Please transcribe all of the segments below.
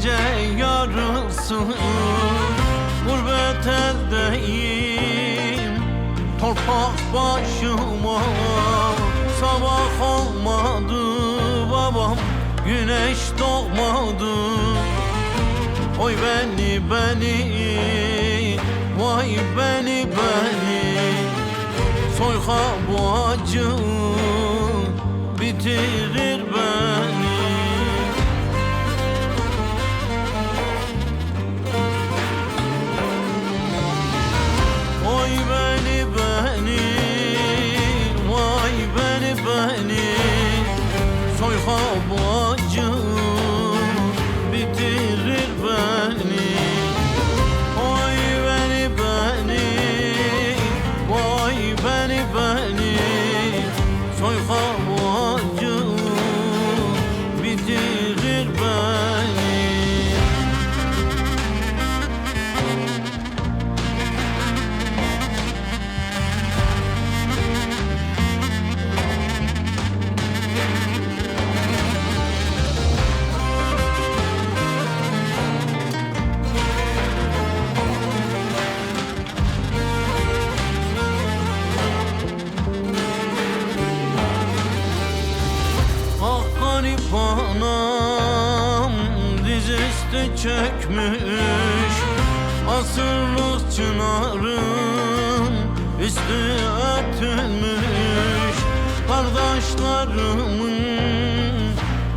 gece yarısı gurbet eldeyim, torpak başıma. Sabah olmadı babam, güneş doğmadı. Oy beni, vay beni, soyka bu acı bitirir beni. Oy beni, vay beni, soyka bu acı bitirir beni. Oy beni, vay beni, soyka bu acı bitirir beni. Garip anam dizüstü çökmüş, asırlık çınarın üstü örtülmüş. Kardeşlerimin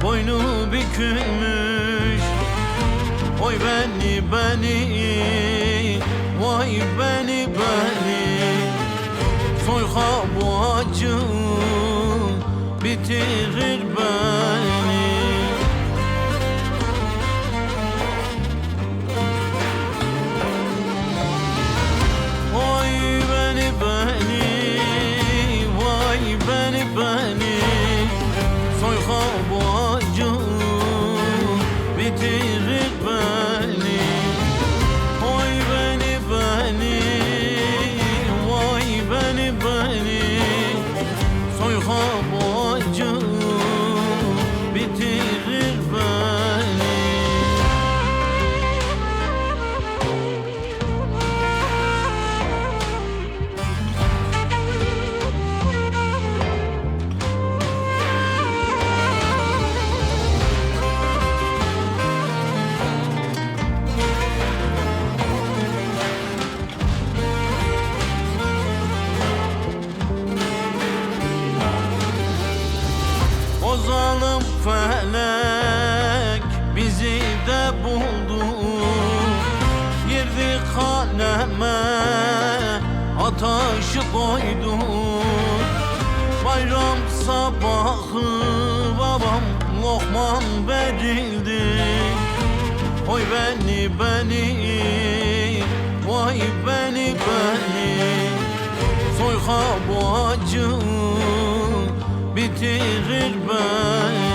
boynu bükülmüş. Oy beni, vay beni, soyka bu acı bitirir beni. Oy beni, vay beni, soyka bu acı bitirir beni. Oy beni, vay beni, soyka bu acı bitirir beni. O zalim felek bizi de buldu, girdi kaleme ateşi koydu. Bayram sabahı babam lokman verildi. Oy beni, vay beni, soyka bu acı bitirir beni.